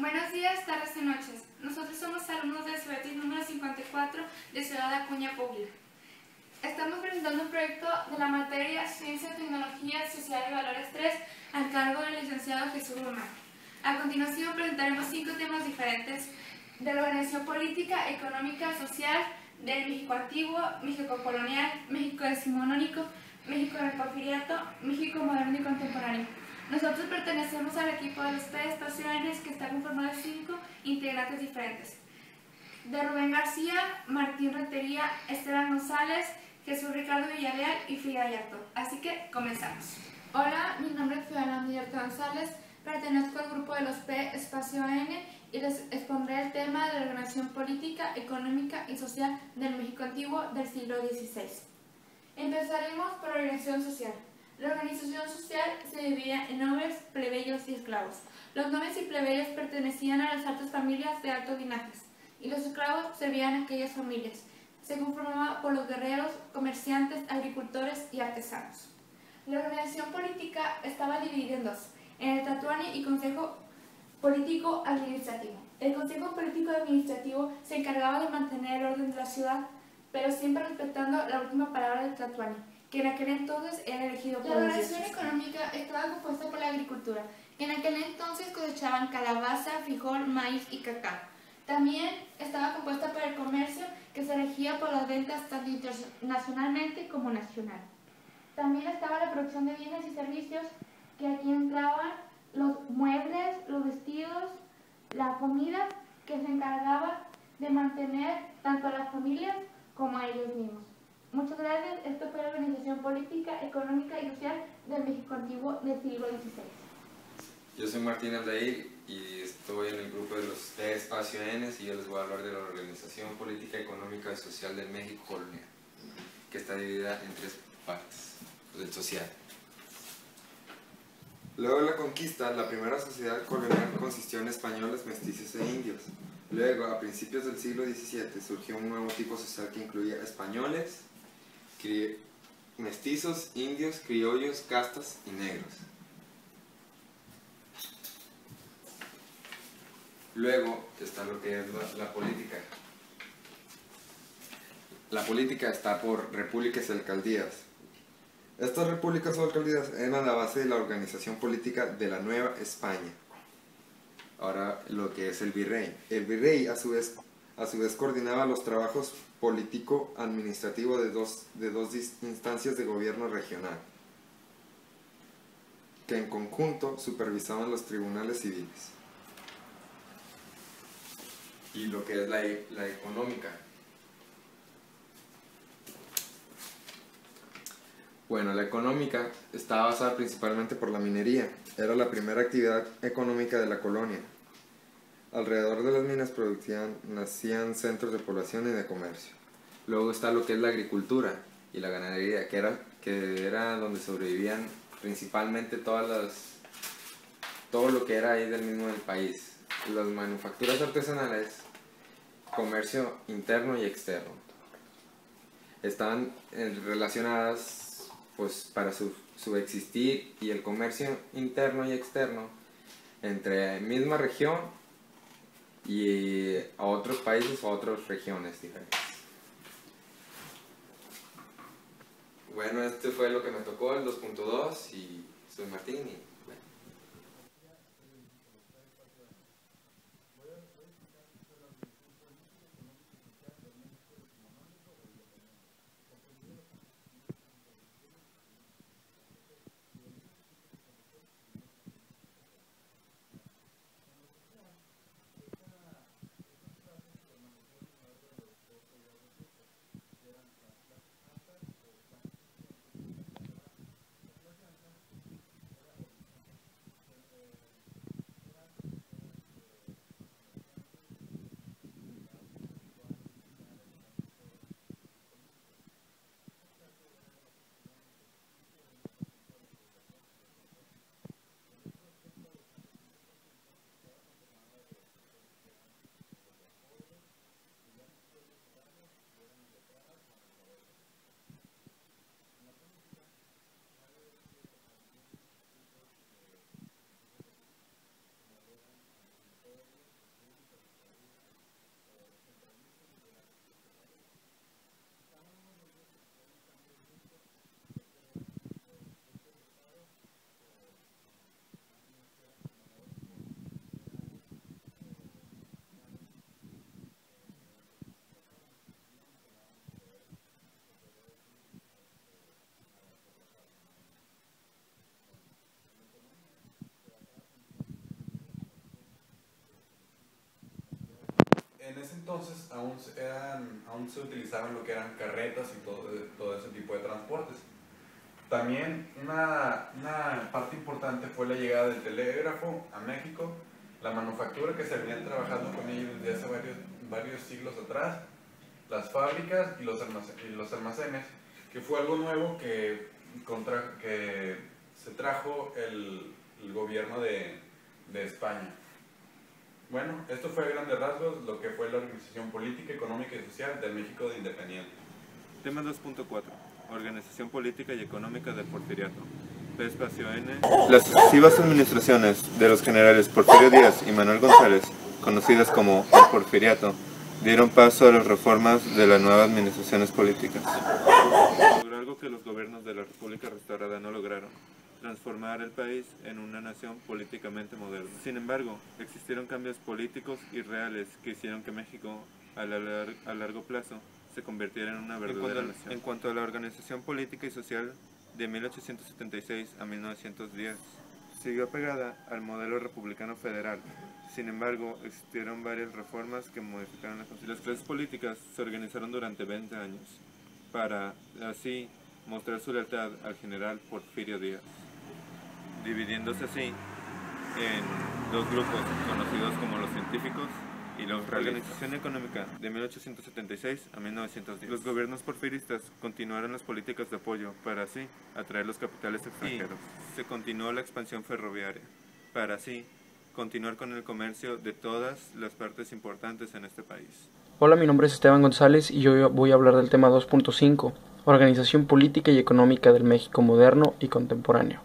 Buenos días, tardes y noches. Nosotros somos alumnos del CEBETIS número 54 de Ciudad Acuña, Puebla. Estamos presentando un proyecto de la materia Ciencia, Tecnología, Sociedad y Valores 3 al cargo del licenciado Jesús Román. A continuación presentaremos 5 temas diferentes de la organización política, económica, social del México antiguo, México colonial, México decimonónico, México en el porfiriato, México moderno y contemporáneo. Nosotros pertenecemos al equipo de los P estaciones que está conformado de 5 integrantes diferentes. De Rubén García, Martín Rentería, Esteban González, Jesús Ricardo Villarreal y Frida Ayarto. Así que comenzamos. Hola, mi nombre es Frida Ayarto González, pertenezco al grupo de los P espacio N y les expondré el tema de la organización política, económica y social del México antiguo del siglo XVI. Empezaremos por la organización social. La organización social se dividía en nobles, plebeyos y esclavos. Los nobles y plebeyos pertenecían a las altas familias de altos linajes y los esclavos servían a aquellas familias. Se conformaba por los guerreros, comerciantes, agricultores y artesanos. La organización política estaba dividida en dos, en el Tlatoani y Consejo Político Administrativo. El Consejo Político Administrativo se encargaba de mantener el orden de la ciudad, pero siempre respetando la última palabra del Tlatoani, que en aquel entonces era elegido por los dioses. La organización económica estaba compuesta por la agricultura, que en aquel entonces cosechaban calabaza, frijol, maíz y cacao. También estaba compuesta por el comercio, que se regía por las ventas tanto internacionalmente como nacional. También estaba la producción de bienes y servicios, que aquí entraban los muebles, los vestidos, la comida, que se encargaba de mantener tanto a las familias como a ellos mismos. Muchas gracias. Esto fue la organización política, económica y social del México antiguo del siglo XVI. Yo soy Martín Aldair y estoy en el grupo de los T espacio N y yo les voy a hablar de la organización política, económica y social del México colonial, que está dividida en 3 partes, del social. Luego de la conquista, la primera sociedad colonial consistió en españoles, mestizos e indios. Luego, a principios del siglo XVII, surgió un nuevo tipo social que incluía españoles, mestizos, indios, criollos, castas y negros. Luego está lo que es la política. La política está por repúblicas y alcaldías. Estas repúblicas o alcaldías eran la base de la organización política de la Nueva España. Ahora lo que es el virrey. El virrey a su vez coordinaba los trabajos político-administrativo de dos instancias de gobierno regional, que en conjunto supervisaban los tribunales civiles. Y lo que es la económica. Bueno, la económica estaba basada principalmente por la minería. Era la primera actividad económica de la colonia. Alrededor de las minas nacían centros de población y de comercio. Luego está lo que es la agricultura y la ganadería, que era donde sobrevivían principalmente todo lo que era ahí del mismo del país. Las manufacturas artesanales, comercio interno y externo. Estaban relacionadas pues para subsistir, y el comercio interno y externo entre misma región y a otros países o a otras regiones diferentes. Bueno, este fue lo que me tocó, el 2.2, y soy Martín y bueno. entonces aún se utilizaban lo que eran carretas y todo ese tipo de transportes. También una parte importante fue la llegada del telégrafo a México, la manufactura que se venían trabajando con ellos desde hace varios siglos atrás, las fábricas y los almacenes, que fue algo nuevo que se trajo el gobierno de España. Bueno, esto fue a grandes rasgos lo que fue la organización política, económica y social del México de independiente. Tema 2.4. Organización política y económica del Porfiriato. P-N. Las sucesivas administraciones de los generales Porfirio Díaz y Manuel González, conocidas como el Porfiriato, dieron paso a las reformas de las nuevas administraciones políticas. Logró algo que los gobiernos de la República Restaurada no lograron: transformar el país en una nación políticamente moderna. Sin embargo, existieron cambios políticos y reales que hicieron que México, a largo plazo, se convirtiera en una verdadera nación. En cuanto a la organización política y social de 1876 a 1910, siguió apegada al modelo republicano federal. Sin embargo, existieron varias reformas que modificaron la Constitución. Las clases políticas se organizaron durante 20 años para así mostrar su lealtad al general Porfirio Díaz, dividiéndose así en dos grupos conocidos como los científicos y los realistas. Organización económica de 1876 a 1910. Los gobiernos porfiristas continuaron las políticas de apoyo para así atraer los capitales extranjeros. Se continuó la expansión ferroviaria para así continuar con el comercio de todas las partes importantes en este país. Hola, mi nombre es Esteban González y yo voy a hablar del tema 2.5, Organización política y económica del México moderno y contemporáneo.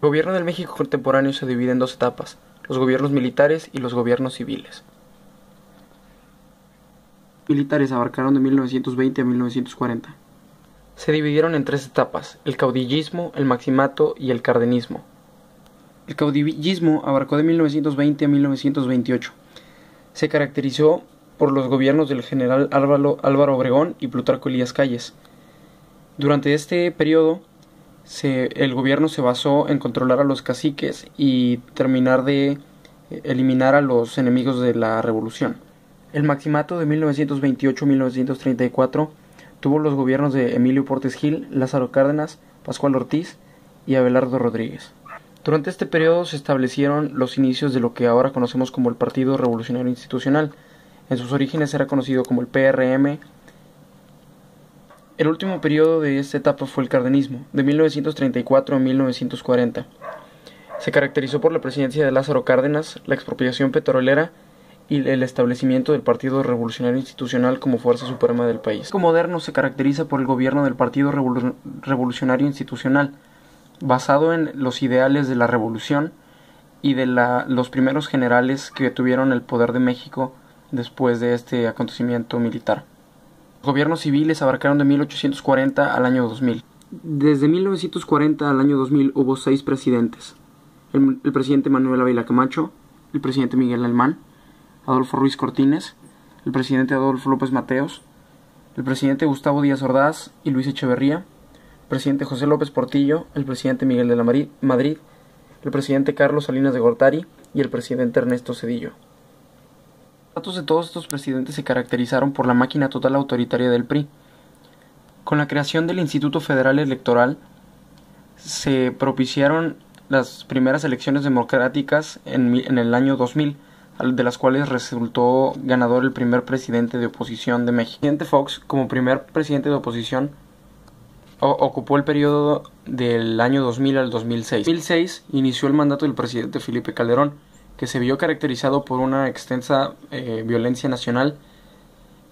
El gobierno del México contemporáneo se divide en dos etapas: los gobiernos militares y los gobiernos civiles. Los militares abarcaron de 1920 a 1940. Se dividieron en tres etapas: el caudillismo, el maximato y el cardenismo. El caudillismo abarcó de 1920 a 1928. Se caracterizó por los gobiernos del general Álvaro Obregón y Plutarco Elías Calles. Durante este periodo, el gobierno se basó en controlar a los caciques y terminar de eliminar a los enemigos de la revolución. El maximato de 1928-1934 tuvo los gobiernos de Emilio Portes Gil, Lázaro Cárdenas, Pascual Ortiz y Abelardo Rodríguez. Durante este periodo se establecieron los inicios de lo que ahora conocemos como el Partido Revolucionario Institucional. En sus orígenes era conocido como el PRM. El último periodo de esta etapa fue el cardenismo, de 1934 a 1940. Se caracterizó por la presidencia de Lázaro Cárdenas, la expropiación petrolera y el establecimiento del Partido Revolucionario Institucional como fuerza suprema del país. El México moderno se caracteriza por el gobierno del Partido Revolucionario Institucional, basado en los ideales de la revolución y de los primeros generales que tuvieron el poder de México después de este acontecimiento militar. Los gobiernos civiles abarcaron de 1840 al año 2000. Desde 1940 al año 2000 hubo 6 presidentes: el presidente Manuel Ávila Camacho, el presidente Miguel Alemán, Adolfo Ruiz Cortines, el presidente Adolfo López Mateos, el presidente Gustavo Díaz Ordaz y Luis Echeverría, el presidente José López Portillo, el presidente Miguel de la Madrid, el presidente Carlos Salinas de Gortari y el presidente Ernesto Zedillo. Los datos de todos estos presidentes se caracterizaron por la máquina total autoritaria del PRI. Con la creación del Instituto Federal Electoral se propiciaron las primeras elecciones democráticas en el año 2000, de las cuales resultó ganador el primer presidente de oposición de México. El presidente Fox, como primer presidente de oposición, ocupó el periodo del año 2000 al 2006. En 2006 inició el mandato del presidente Felipe Calderón, que se vio caracterizado por una extensa violencia nacional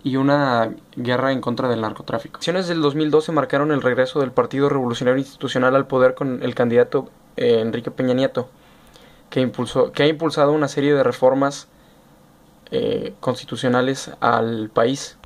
y una guerra en contra del narcotráfico. Las elecciones del 2012 marcaron el regreso del Partido Revolucionario Institucional al poder con el candidato Enrique Peña Nieto, que ha impulsado una serie de reformas constitucionales al país.